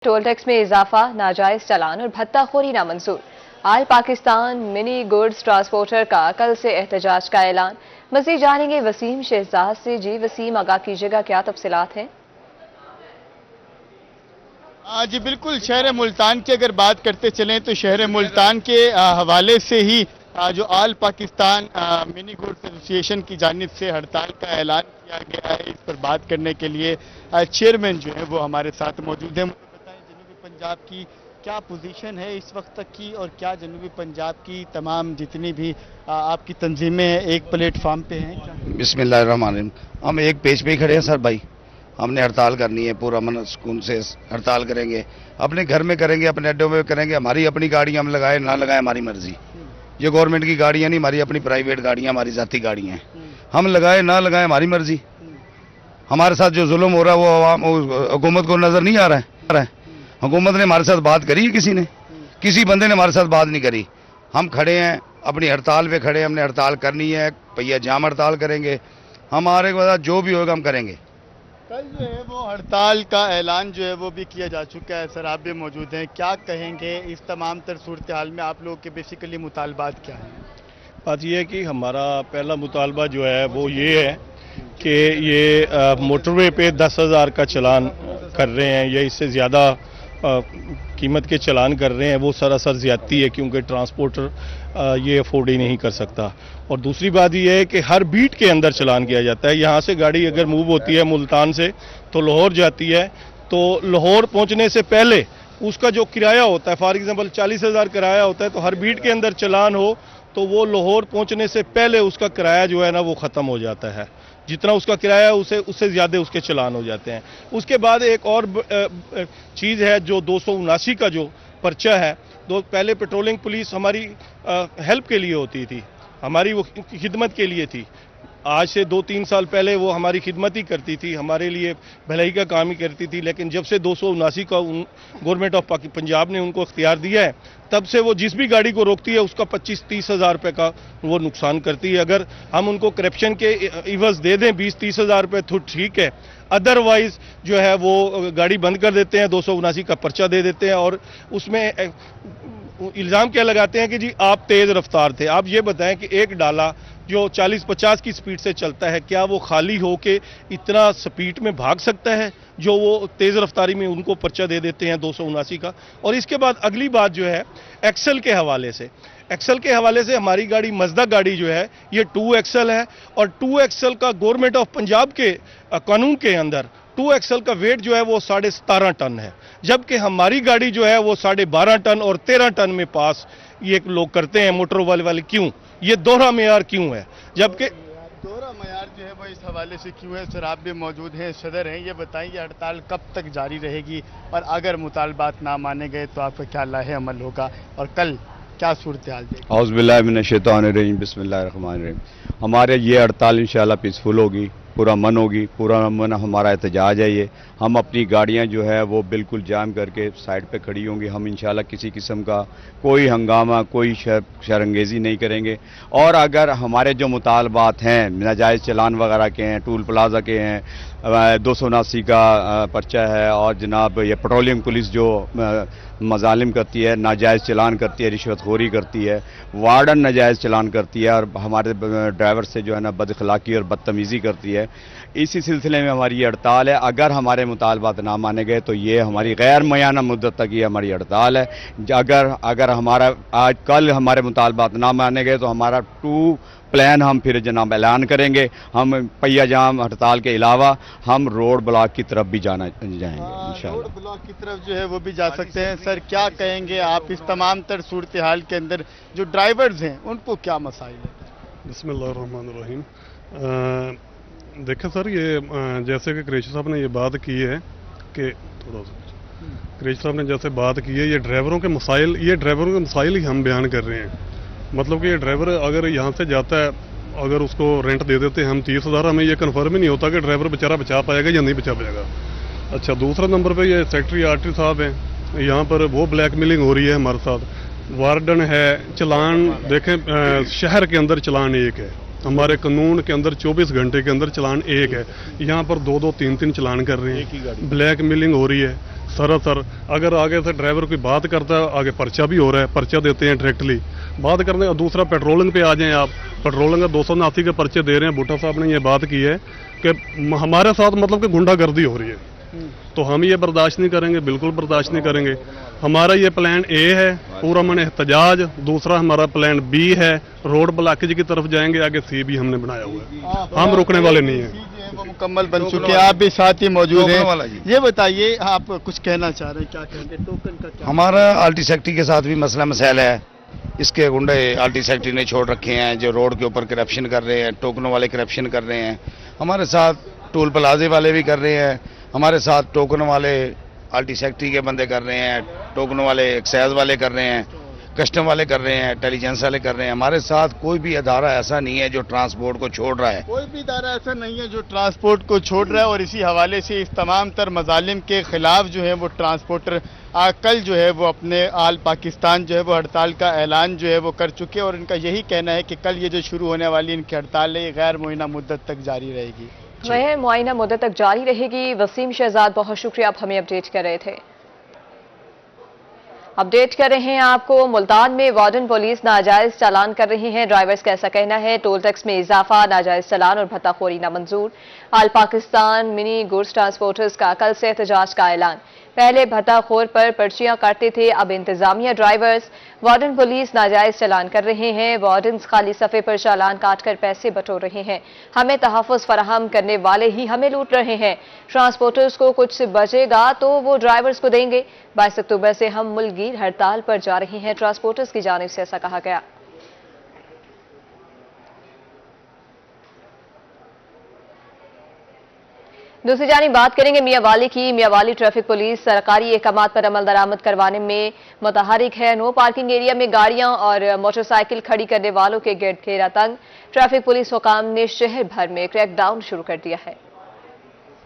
Toll tax में इजाफा, नाजायज चालान और भत्ताखोरी नामंजूर। आल पाकिस्तान मिनी गुड्स ट्रांसपोर्टर का कल से एहतजाज का ऐलान। मज़ीद जानेंगे वसीम शहजाद से। जी वसीम, आगाह कीजिएगा, क्या तफसीलात हैं? जी बिल्कुल, शहर मुल्तान की अगर बात करते चलें तो शहर मुल्तान के हवाले से ही जो आल पाकिस्तान मिनी गुड्स एसोसिएशन की जानिब से हड़ताल का ऐलान किया गया है, इस पर बात करने के लिए चेयरमैन जो है वो हमारे साथ मौजूद हैं। मुझे बताएं, जनूबी पंजाब की क्या पोजीशन है इस वक्त तक की, और क्या जनूबी पंजाब की तमाम जितनी भी आपकी तंजीमें एक प्लेटफार्म पे हैं? बिस्मिल्लाहिर्रहमानिर्रहीम। हम एक पेज पे ही खड़े हैं सर भाई। हमने हड़ताल करनी है, पूरा मन सुकून से हड़ताल करेंगे, अपने घर में करेंगे, अपने अड्डों में करेंगे। हमारी अपनी गाड़ियां हम लगाए ना लगाए हमारी मर्जी। ये गवर्नमेंट की गाड़ियां नहीं, हमारी अपनी प्राइवेट गाड़ियां, हमारी जाती गाड़ियां हैं। हम लगाए ना लगाए हमारी मर्जी। हमारे साथ जो जुल्म हो रहा है वो आवाम हुकूमत को नजर नहीं आ रहा है। हुकूमत ने हमारे साथ बात करी है? किसी बंदे ने हमारे साथ बात नहीं करी। हम खड़े हैं, अपनी हड़ताल पे खड़े हैं, हमने हड़ताल करनी है, पहिया जाम हड़ताल करेंगे। हमारे बाद जो भी होगा हम करेंगे। कल जो है वो हड़ताल का ऐलान जो है वो भी किया जा चुका है। सर आप भी मौजूद हैं, क्या कहेंगे इस तमाम तर सूरत हाल में? आप लोगों के बेसिकली मुतालबात क्या हैं? बात यह है कि हमारा पहला मुतालबा जो है वो ये है कि ये मोटरवे पे 10,000 का चालान कर रहे हैं या इससे ज़्यादा कीमत के चालान कर रहे हैं, वो सरासर ज़्यादती है, क्योंकि ट्रांसपोर्टर ये अफोर्ड ही नहीं कर सकता। और दूसरी बात यह है कि हर बीट के अंदर चालान किया जाता है। यहाँ से गाड़ी अगर मूव होती है मुल्तान से तो लाहौर जाती है, तो लाहौर पहुँचने से पहले उसका जो किराया होता है, फॉर एग्जाम्पल 40,000 किराया होता है, तो हर बीट के अंदर चालान हो तो वो लाहौर पहुँचने से पहले उसका किराया जो है ना वो ख़त्म हो जाता है। जितना उसका किराया है उससे ज़्यादा उसके चालान हो जाते हैं। उसके बाद एक और चीज़ है जो 279 का जो पर्चा है, पहले पेट्रोलिंग पुलिस हमारी हेल्प के लिए होती थी, हमारी वो खिदमत के लिए थी। आज से 2-3 साल पहले वो हमारी खिदमत ही करती थी, हमारे लिए भलाई का काम ही करती थी। लेकिन जब से 279 का गवर्नमेंट ऑफ पंजाब ने उनको इख्तियार दिया है, तब से वो जिस भी गाड़ी को रोकती है उसका 25-30 हज़ार रुपये का वो नुकसान करती है। अगर हम उनको करप्शन के इवज़ दे दें 20-30 हज़ार रुपये तो ठीक है, अदरवाइज जो है वो गाड़ी बंद कर देते हैं, 279 का पर्चा दे देते हैं और उसमें इल्ज़ाम क्या लगाते हैं कि जी आप तेज़ रफ्तार थे। आप ये बताएं कि एक डाला जो 40-50 की स्पीड से चलता है, क्या वो खाली हो के इतना स्पीड में भाग सकता है जो वो तेज़ रफ्तारी में उनको पर्चा दे देते हैं 279 का। और इसके बाद अगली बात जो है एक्सेल के हवाले से, हमारी गाड़ी मज़दा गाड़ी जो है ये 2 एक्सेल है, और 2 एक्सेल का गवर्नमेंट ऑफ पंजाब के कानून के अंदर 2 एक्सेल का वेट जो है वो 17.5 टन है, जबकि हमारी गाड़ी जो है वो 12.5 टन और 13 टन में पास ये लोग करते हैं मोटर वाले। क्यों ये दोहरा मेयार क्यों है? जबकि दोहरा मेयार जो है वो इस हवाले से क्यों है? सर आप भी मौजूद हैं, सदर हैं, ये बताइए हड़ताल कब तक जारी रहेगी, और अगर मुतालबात ना माने गए तो आपका क्या लाहे अमल होगा, और कल क्या सूरत हाल देगी? औज़ु बिल्लाहि मिनश शैतानिर-रजीम, बिस्मिल्लाहिर्रहमानिर्रहीम। हमारे ये हड़ताल इंशाअल्लाह पीसफुल होगी, पूरा मन होगी, पूरा मन हमारा एहतजाज है। ये हम अपनी गाड़ियां जो है वो बिल्कुल जाम करके साइड पे खड़ी होंगी। हम इंशाअल्लाह किसी किस्म का कोई हंगामा, कोई शरंगेज़ी नहीं करेंगे। और अगर हमारे जो मुतालबात हैं, नाजायज़ चलान वगैरह के हैं, टूल प्लाजा के हैं, 279 का पर्चा है, और जनाब ये पेट्रोलियम पुलिस जो मजालिम करती है, नाजायज़ चलान करती है, रिश्वतखोरी करती है, वार्डन नाजायज़ चलान करती है, और हमारे ड्राइवर से जो है ना बदअखलाकी और बदतमीज़ी करती है। इसी सिलसिले में हमारी ये हड़ताल है। अगर हमारे मुतालबात ना माने गए तो ये हमारी गैर मुय्यना मुद्दत तक ये हमारी हड़ताल है। अगर हमारा आज कल हमारे मुतालबात ना माने गए तो हमारा 2 प्लान हम फिर जनाब ऐलान करेंगे। हम पहिया जाम हड़ताल के अलावा हम रोड ब्लॉक की तरफ भी जाएंगे इंशाअल्लाह। रोड ब्लॉक की तरफ जो है वो भी जा सकते हैं। सर क्या कहेंगे आप इस तमाम तर सूरत हाल के अंदर जो ड्राइवर्स हैं उनको क्या मसाइल है? बिस्मिल्लाहिर्रहमानिर्रहीम। देखें सर, ये जैसे कि क्रेशर साहब ने ये बात की है कि क्रेशर साहब ने जैसे बात की है, ये ड्राइवरों के मसाइल ही हम बयान कर रहे हैं। मतलब कि ये ड्राइवर अगर यहाँ से जाता है, अगर उसको रेंट दे देते हैं हम 30,000, हमें ये कन्फर्म ही नहीं होता कि ड्राइवर बेचारा बचा पाएगा या नहीं बचा पाएगा। अच्छा, दूसरा नंबर पे ये सेक्रेटरी आर्टी साहब हैं, यहाँ पर वो ब्लैकमेलिंग हो रही है हमारे साथ। वार्डन है, चलान देखें शहर के अंदर चलान एक है, हमारे कानून के अंदर 24 घंटे के अंदर चलान एक है, यहाँ पर 2-2, 3-3 चलान कर रहे हैं। ब्लैकमेलिंग हो रही है। सरासर अगर आगे से ड्राइवर कोई बात करता है, आगे पर्चा भी हो रहा है, पर्चा देते हैं डायरेक्टली बात करने का। दूसरा पेट्रोलिंग पे आ जाएं आप, पेट्रोलिंग का 279 के पर्चे दे रहे हैं। भुट्टो साहब ने ये बात की है कि हमारे साथ मतलब कि गुंडागर्दी हो रही है, तो हम ये बर्दाश्त नहीं करेंगे, बिल्कुल बर्दाश्त नहीं करेंगे। हमारा ये प्लान ए है, पूरा मन एहतजाज। दूसरा हमारा प्लान बी है, रोड ब्लॉकेज की तरफ जाएंगे। आगे सी भी हमने बनाया हुआ है, हम रुकने वाले नहीं हैं। वो मुकम्मल बन चुके हैं, आप भी साथ ही मौजूद टोकन वाला हैं। जी। ये बताइए, आप कुछ कहना चाह रहे हैं, क्या कहेंगे टोकन का क्या? हमारा आल्टी सेक्टी के साथ भी मसला मसाइल है। इसके गुंडे आल्टी सेक्टी ने छोड़ रखे हैं, जो रोड के ऊपर करप्शन कर रहे हैं, टोकनों वाले करप्शन कर रहे हैं। हमारे साथ टोल प्लाजे वाले भी कर रहे हैं, हमारे साथ टोकन वाले आल्टी सेक्टी के बंदे कर रहे हैं, टोकनों वाले एक्साइज वाले कर रहे हैं, कस्टम वाले कर रहे हैं, इंटेलिजेंस वाले कर रहे हैं। हमारे साथ कोई भी अदारा ऐसा नहीं है जो ट्रांसपोर्ट को छोड़ रहा है। कोई भी इदारा ऐसा नहीं है जो ट्रांसपोर्ट को छोड़ रहा है, और इसी हवाले से इस तमाम तर मजालिम के खिलाफ जो है वो ट्रांसपोर्टर कल जो है वो अपने आल पाकिस्तान जो है वो हड़ताल का ऐलान जो है वो कर चुके हैं। और इनका यही कहना है कि कल ये जो शुरू होने वाली इनकी हड़ताल है, ये गैर मुअय्यना मुद्दत तक जारी रहेगी। वह मुआयना मुद्दत तक जारी रहेगी। वसीम शहजाद, बहुत शुक्रिया, आप हमें अपडेट कर रहे थे। अपडेट कर रहे हैं आपको, मुल्तान में वार्डन पुलिस नाजायज चालान कर रही हैं। ड्राइवर्स का ऐसा कहना है टोल टैक्स में इजाफा, नाजायज चालान और भत्ताखोरी नामंजूर। आल पाकिस्तान मिनी गुड्स ट्रांसपोर्टर्स का कल से एहतजाज का ऐलान। पहले भत्ताखोर पर पर्चियां काटते थे, अब इंतजामिया ड्राइवर्स। वार्डन पुलिस नाजायज चालान कर रहे हैं। वार्डन्स खाली सफ़े पर चालान काटकर पैसे बटोर रहे हैं। हमें तहफ़्फ़ुज़ फराहम करने वाले ही हमें लूट रहे हैं। ट्रांसपोर्टर्स को कुछ बचेगा तो वो ड्राइवर्स को देंगे। 22 अक्टूबर से हम मुल्कगीर हड़ताल पर जा रहे हैं, ट्रांसपोर्टर्स की जानिब से ऐसा कहा गया। दूसरी जानिब बात करेंगे मियांवाली की। मियांवाली ट्रैफिक पुलिस सरकारी अहकामात पर अमल दरामद करवाने में मुतहरिक है। नो पार्किंग एरिया में गाड़ियां और मोटरसाइकिल खड़ी करने वालों के गिरद घेरा तंग। ट्रैफिक पुलिस हुकाम ने शहर भर में क्रैकडाउन शुरू कर दिया है।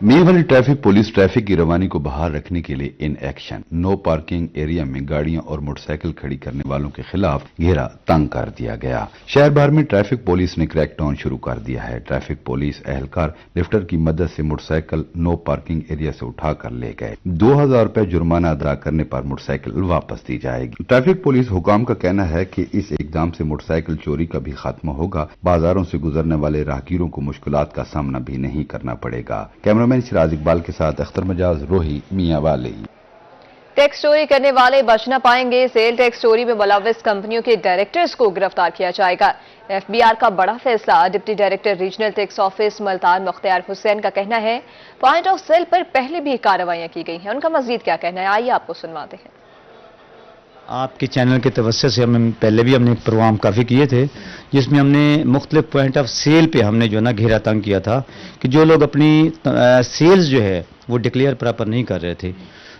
मियांवाली ट्रैफिक पुलिस ट्रैफिक की रवानी को बहाल रखने के लिए in action, no parking area में गाड़ियां और मोटरसाइकिल खड़ी करने वालों के खिलाफ घेरा तंग कर दिया गया। शहर भर में ट्रैफिक पुलिस ने क्रैकडाउन शुरू कर दिया है। ट्रैफिक पुलिस एहलकार लिफ्टर की मदद से मोटरसाइकिल नो पार्किंग एरिया से उठाकर ले गए। 2000 रुपए जुर्माना अदा करने पर मोटरसाइकिल वापस दी जाएगी। ट्रैफिक पुलिस हुकाम का कहना है कि इस इकदाम से मोटरसाइकिल चोरी का भी खात्मा होगा। बाजारों से गुजरने वाले राहगीरों को मुश्किलात का सामना भी नहीं करना पड़ेगा। कैमरामैन सिराज इकबाल के साथ अख्तर मजाज, रोही, मियांवाली। टैक्स चोरी करने वाले बच न पाएंगे। सेल टैक्स चोरी में मुलव्वस कंपनियों के डायरेक्टर्स को गिरफ्तार किया जाएगा। एफबीआर का बड़ा फैसला। Deputy director regional tax office Multan Mukhtiar Hussain का कहना है पॉइंट ऑफ सेल पर पहले भी कार्रवाइयां की गई हैं। उनका मजीद क्या कहना है, आइए आपको सुनवाते हैं। आपके चैनल के तवज्जो से पहले भी हमने प्रोग्राम काफ़ी किए थे, जिसमें हमने मुख्तलिफ पॉइंट ऑफ सेल पे हमने जो ना घेरा तंग किया था कि जो लोग अपनी सेल्स जो है वो डिक्लेयर प्रॉपर नहीं कर रहे थे,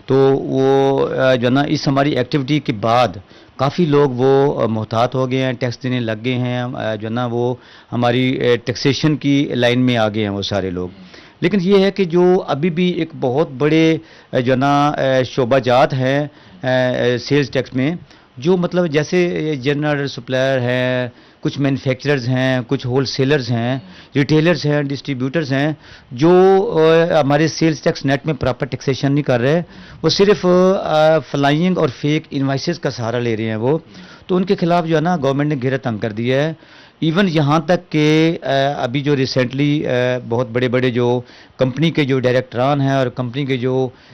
तो वो जो ना इस हमारी एक्टिविटी के बाद काफ़ी लोग वो मोहतात हो गए हैं, टैक्स देने लग गए हैं, जो ना वो हमारी टैक्सेशन की लाइन में आ गए हैं वो सारे लोग। लेकिन ये है कि जो अभी भी एक बहुत बड़े जो ना शोबाजात हैं सेल्स टैक्स में, जो मतलब जैसे जनरल सप्लायर हैं, कुछ मैन्युफैक्चरर्स हैं, कुछ होल सेलर्स हैं, रिटेलर्स हैं, डिस्ट्रीब्यूटर्स हैं, जो हमारे सेल्स टैक्स नेट में प्रॉपर टैक्सेशन नहीं कर रहे, वो सिर्फ फ्लाइंग और फेक इन्वाइसेस का सहारा ले रहे हैं वो, तो उनके खिलाफ जो है ना गवर्नमेंट ने घेरा तंग कर दिया है। इवन यहाँ तक कि अभी जो रिसेंटली बहुत बड़े बड़े जो कंपनी के जो डायरेक्टरान हैं और कंपनी के जो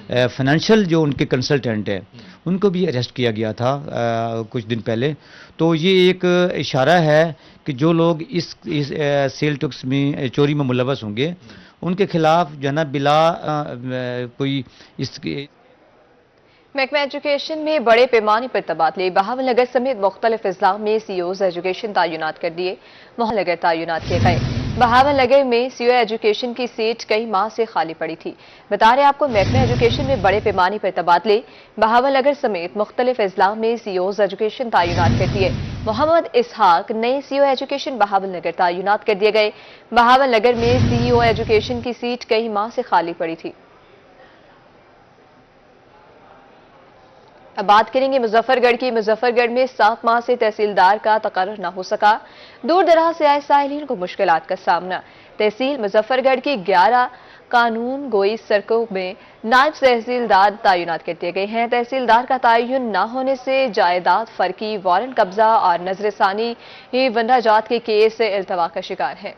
फाइनेंशियल जो उनके कंसल्टेंट हैं, उनको भी अरेस्ट किया गया था कुछ दिन पहले। तो ये एक इशारा है कि जो लोग इस सेल टैक्स में चोरी में मुलव्वस होंगे, उनके खिलाफ जो है ना बिला कोई इसके महकमा एजुकेशन में बड़े पैमाने पर तबादले। बहावलनगर समेत मुख्तलिफ अजला में सीओज एजुकेशन तैनात कर दिए। मोहनगर तैनात किए गए। बहावलनगर में सीओ एजुकेशन की सीट कई माह से खाली पड़ी थी। बता रहे आपको महकमा एजुकेशन में बड़े पैमाने पर तबादले। बहावलनगर समेत मुख्तलिफ अजला में सीओज एजुकेशन तैनात कर दिए। मोहम्मद इसहाक नए सीओ एजुकेशन बहावलनगर तैनात कर दिए गए। बहावलनगर में सीईओ एजुकेशन की सीट कई माह से खाली पड़ी थी। अब बात करेंगे मुजफ्फरगढ़ की। मुजफ्फरगढ़ में 7 माह से तहसीलदार का तकर्रुर न हो सका। दूर दराज से आए साइलिन को मुश्किलात का सामना। तहसील मुजफ्फरगढ़ की 11 قانون گوئی سڑکوں میں نائب تحصیلدار تعینات کر دیے گئے ہیں۔ تحصیلدار کا تعین نہ ہونے سے جائیداد فرقی، وارنٹ قبضہ اور نظر ثانی ونڈا جات کے کیس التوا کا شکار ہیں۔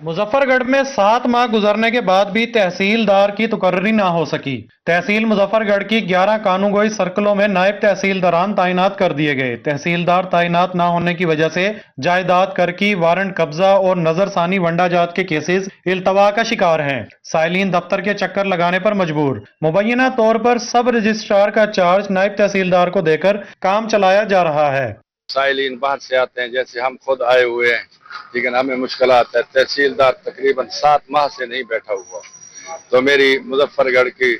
مظفر گڑھ میں 7 ماہ گزرنے کے بعد بھی تحصیلدار کی تقرری نہ ہو سکی۔ تحصیل مظفر گڑھ کی 11 قانونگوئی سرکلوں میں نائب تحصیلداران تعینات کر دیے گئے۔ تحصیلدار تعینات نہ ہونے کی وجہ سے جائیداد کرکی، وارنٹ قبضہ اور نظر ثانی ونڈا جات کے کیسز التوا کا شکار ہیں۔ سائلین دفتر کے چکر لگانے پر مجبور۔ مبینہ طور پر سب رجسٹرار کا چارج نائب تحصیلدار کو دے کر کام چلایا جا رہا ہے۔ سائلین باہر سے آتے ہیں، جیسے ہم خود آئے ہوئے ہیں، لیکن ہمیں مشکلات ہے۔ تحصیلدار تقریباً 7 ماہ سے نہیں بیٹھا ہوا، تو میری مظفر گڑھ کی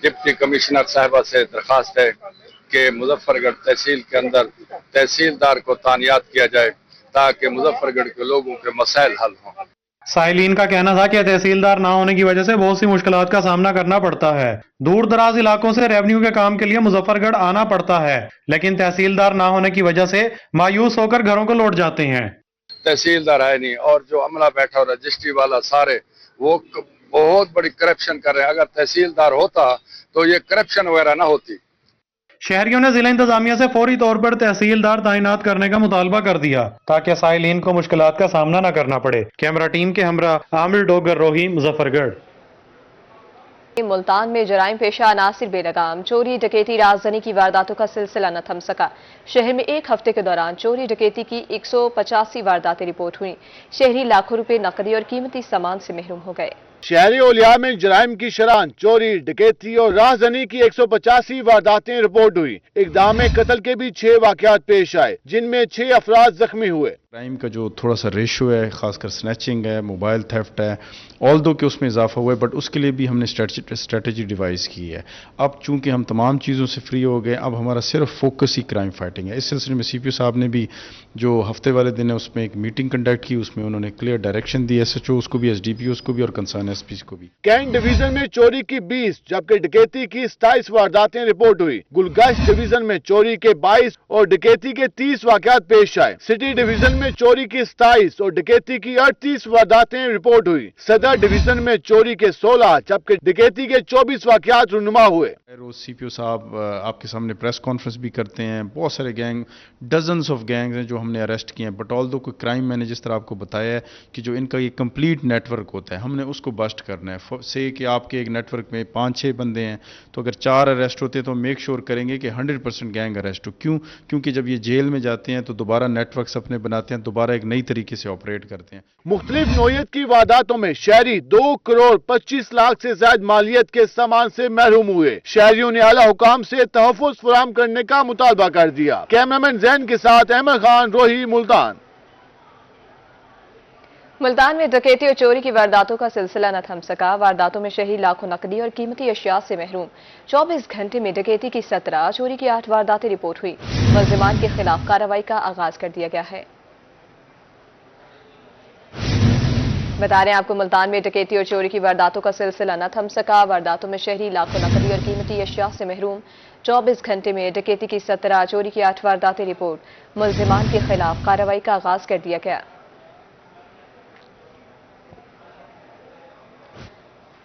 ڈپٹی کمشنر صاحبہ سے درخواست ہے کہ مظفر گڑھ تحصیل کے اندر تحصیلدار کو تعینات کیا جائے تاکہ مظفر گڑھ کے لوگوں کے مسائل حل ہوں۔ سائلین کا کہنا تھا کہ تحصیلدار نہ ہونے کی وجہ سے بہت سی مشکلات کا سامنا کرنا پڑتا ہے۔ دور دراز علاقوں سے ریونیو کے کام کے لیے مظفر گڑھ آنا پڑتا ہے، لیکن تحصیلدار نہ ہونے کی وجہ سے مایوس ہو کر گھروں کو لوٹ جاتے ہیں۔ تحصیلدار ہے نہیں، اور جو عملہ بیٹھا ہو رجسٹری والا سارے وہ بہت بڑی کرپشن کر رہے ہیں۔ اگر تحصیلدار ہوتا تو یہ کرپشن وغیرہ نہ ہوتی۔ شہریوں نے ضلع انتظامیہ سے فوری طور پر تحصیلدار تعینات کرنے کا مطالبہ کر دیا تاکہ سائلین کو مشکلات کا سامنا نہ کرنا پڑے۔ کیمرہ ٹیم کے ہمراہ عامر ڈوگر روہی، مظفر گڑھ۔ ملتان میں جرائم پیشہ عناصر بے لگام، چوری ڈکیتی رازدانی کی وارداتوں کا سلسلہ نہ تھم سکا۔ شہر میں ایک ہفتے کے دوران چوری ڈکیتی کی 185 وارداتیں رپورٹ ہوئیں۔ شہری لاکھوں روپے نقدی اور قیمتی سامان سے محروم ہو گئے۔ شہری اولیاء میں جرائم کی شرح چوری، ڈکیتی اور راہزنی کی 185 وارداتیں رپورٹ ہوئی۔ اقدام قتل کے بھی 6 واقعات پیش آئے، جن میں 6 افراد زخمی ہوئے۔ کرائم کا جو تھوڑا سا ریشو ہے، خاص کر سنیچنگ ہے، موبائل تھیفٹ ہے، آلدو کہ اس میں اضافہ ہوا ہے، بٹ اس کے لیے بھی ہم نے اسٹریٹجی ڈیوائز کی ہے۔ اب چونکہ ہم تمام چیزوں سے فری ہو گئے، اب ہمارا صرف فوکس ہی کرائم فائٹنگ ہے۔ اس سلسلے میں سی پی او صاحب نے بھی جو ہفتے والے دن ہے اس میں ایک میٹنگ کنڈکٹ کی، اس میں انہوں نے کلیئر ڈائریکشن دی ایس ایچ اوز کو بھی، ایس ڈی پی اوز کو بھی اور کنسرن ایس پیز کو بھی۔ کینٹ ڈویژن میں چوری کی 20 جبکہ ڈکیتی کی 27 وارداتیں رپورٹ ہوئی۔ گلگشت ڈویژن میں چوری کے 22 اور ڈکیتی کے 30 واقعات پیش آئے۔ سٹی ڈویژن میں چوری کی 27 اور ڈکیتی کی 38 وارداتیں رپورٹ ہوئی۔ صدر ڈویژن میں چوری کے 16 جبکہ ڈکیتی کے 24 واقعات رونما ہوئے۔ روز سی پی او صاحب آپ کے سامنے پریس کانفرنس بھی کرتے ہیں۔ بہت سارے گینگ، ڈزنس آف گینگز ہیں جو ہم نے اریسٹ کیے ہیں، بٹ آلدو کوئی کرائم میں نے جس طرح آپ کو بتایا ہے کہ جو ان کا یہ کمپلیٹ نیٹ ورک ہوتا ہے، ہم نے اس کو بسٹ کرنا ہے۔ سے کہ آپ کے ایک نیٹ ورک میں 5-6 بندے ہیں تو اگر 4 اریسٹ ہوتے ہیں تو میک شور کریں گے کہ 100% گینگ اریسٹ ہو۔ کیوں؟ کیونکہ جب یہ جیل میں جاتے ہیں تو دوبارہ نیٹ ورکس اپنے بناتے ہیں، دوبارہ ایک نئی طریقے سے آپریٹ کرتے ہیں۔ مختلف نوعیت کی وارداتوں میں شہری 2 کروڑ 25 لاکھ سے زائد مالیت کے سامان سے محروم ہوئے۔ شہریوں نے اعلیٰ حکام سے تحفظ فراہم کرنے کا مطالبہ کر دیا۔ کیمرامین زین کے ساتھ احمد خان، روہی، ملتان۔ ملتان میں ڈکیتی اور چوری کی وارداتوں کا سلسلہ نہ تھم سکا۔ وارداتوں میں شہری لاکھوں نقدی اور قیمتی اشیاء سے محروم۔ 24 گھنٹے میں ڈکیتی کی 17، چوری کی 8 وارداتیں رپورٹ ہوئی۔ ملزمان کے خلاف کارروائی کا آغاز کر دیا گیا ہے۔ بتا رہے ہیں آپ کو ملتان میں ڈکیتی اور چوری کی وارداتوں کا سلسلہ نہ تھم سکا۔ وارداتوں میں شہری لاکھوں نقدی اور قیمتی اشیاء سے محروم۔ 24 گھنٹے میں ڈکیتی کی 17، چوری کی 8 وارداتیں رپورٹ۔ ملزمان کے خلاف کارروائی کا آغاز کر دیا گیا۔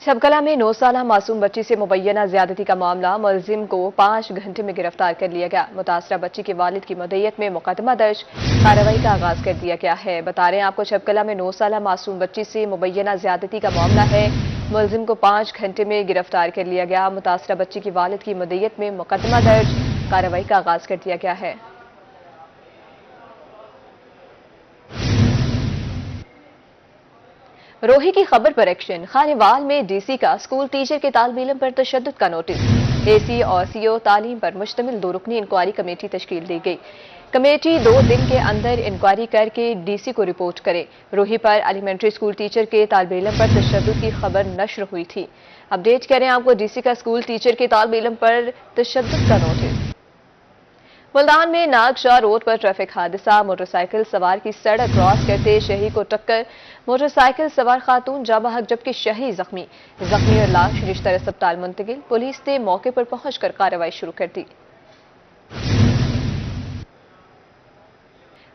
چھبکلا میں 9 سالہ معصوم بچی سے مبینہ زیادتی کا معاملہ، ملزم کو 5 گھنٹے میں گرفتار کر لیا گیا۔ متاثرہ بچی کے والد کی مدعیت میں مقدمہ درج، کارروائی کا آغاز کر دیا گیا ہے۔ بتا رہے ہیں آپ کو چھبکلا میں 9 سالہ معصوم بچی سے مبینہ زیادتی کا معاملہ ہے، ملزم کو 5 گھنٹے میں گرفتار کر لیا گیا۔ متاثرہ بچی کی والد کی مدعیت میں مقدمہ درج، کارروائی کا آغاز کر دیا گیا ہے۔ روہی کی خبر پر ایکشن، خانیوال میں ڈی سی کا اسکول ٹیچر کے طالب علم پر تشدد کا نوٹس۔ اے سی اور سی او تعلیم پر مشتمل 2 رکنی انکوائری کمیٹی تشکیل دی گئی۔ کمیٹی 2 دن کے اندر انکوائری کر کے ڈی سی کو رپورٹ کرے۔ روہی پر ایلیمنٹری اسکول ٹیچر کے طالب علم پر تشدد کی خبر نشر ہوئی تھی۔ اپڈیٹ کریں آپ کو ڈی سی کا اسکول ٹیچر کے طالب علم پر تشدد کا نوٹس۔ ملتان میں ناگ شاہ روڈ پر ٹریفک حادثہ، موٹر سائیکل سوار کی سڑک کراس کرتے شہری کو ٹکر، موٹر سائیکل سوار خاتون جاں بحق جبکہ شہری زخمی اور لاش رشتہ اسپتال منتقل۔ پولیس نے موقع پر پہنچ کر کارروائی شروع کر دی۔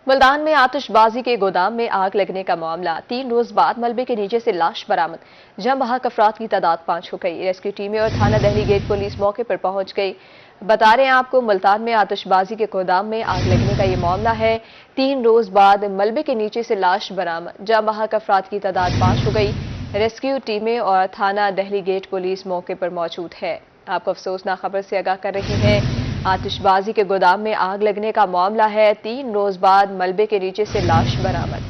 मुल्तान में आतिशबाजी के गोदाम में आग लगने का मामला, 3 रोज बाद मलबे के नीचे से लाश बरामद, जहां बहक अफराद की तादाद 5 हो गई। रेस्क्यू टीमें और थाना दहली गेट पुलिस मौके पर पहुंच गई। बता रहे हैं आपको, मुल्तान में आतिशबाजी के गोदाम में आग लगने का ये मामला है। 3 रोज बाद मलबे के नीचे से लाश बरामद, जहां बहक अफराद की तादाद 5 हो गई। रेस्क्यू टीमें और थाना दहली गेट पुलिस मौके पर मौजूद है। आपको अफसोसनाक खबर से आगाह कर रही है, आतिशबाजी के गोदाम में आग लगने का मामला है। 3 रोज बाद मलबे के नीचे से लाश बरामद।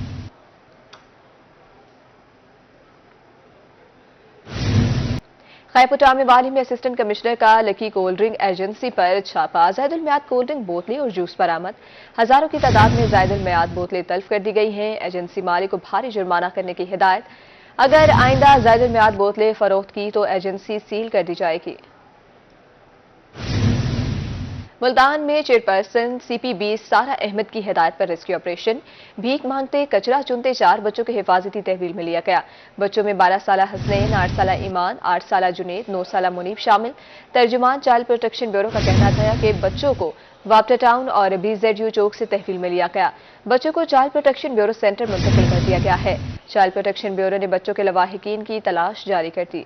खैपुटा में वाली में असिस्टेंट कमिश्नर का लकी कोल्ड ड्रिंक एजेंसी पर छापा, ज़ायदुल मियाद कोल्ड ड्रिंक बोतलें और जूस बरामद। हजारों की तादाद में ज़ायदुल मियाद बोतलें तल्फ कर दी गई हैं। एजेंसी मालिक को भारी जुर्माना करने की हिदायत। अगर आइंदा ज़ायदुल मियाद बोतलें फरोख्त की तो एजेंसी सील कर दी जाएगी। मुल्तान में चेयरपर्सन CP20 सारा अहमद की हिदायत पर रेस्क्यू ऑपरेशन। भीख मांगते कचरा चुनते 4 बच्चों को हिफाजती तहवील में लिया गया। बच्चों में 12 साला हसनैन, 8 साला ईमान, 8 साला जुनेद, 9 साला मुनीब शामिल। तर्जुमान चाइल्ड प्रोटेक्शन ब्यूरो का कहना था कि बच्चों को वापटा टाउन और BZU चौक से तहवील में लिया गया। बच्चों को चाइल्ड प्रोटेक्शन ब्यूरो सेंटर मुंतकिल कर दिया गया है। चाइल्ड प्रोटेक्शन ब्यूरो ने बच्चों के लवाहिकीन की तलाश जारी कर दी।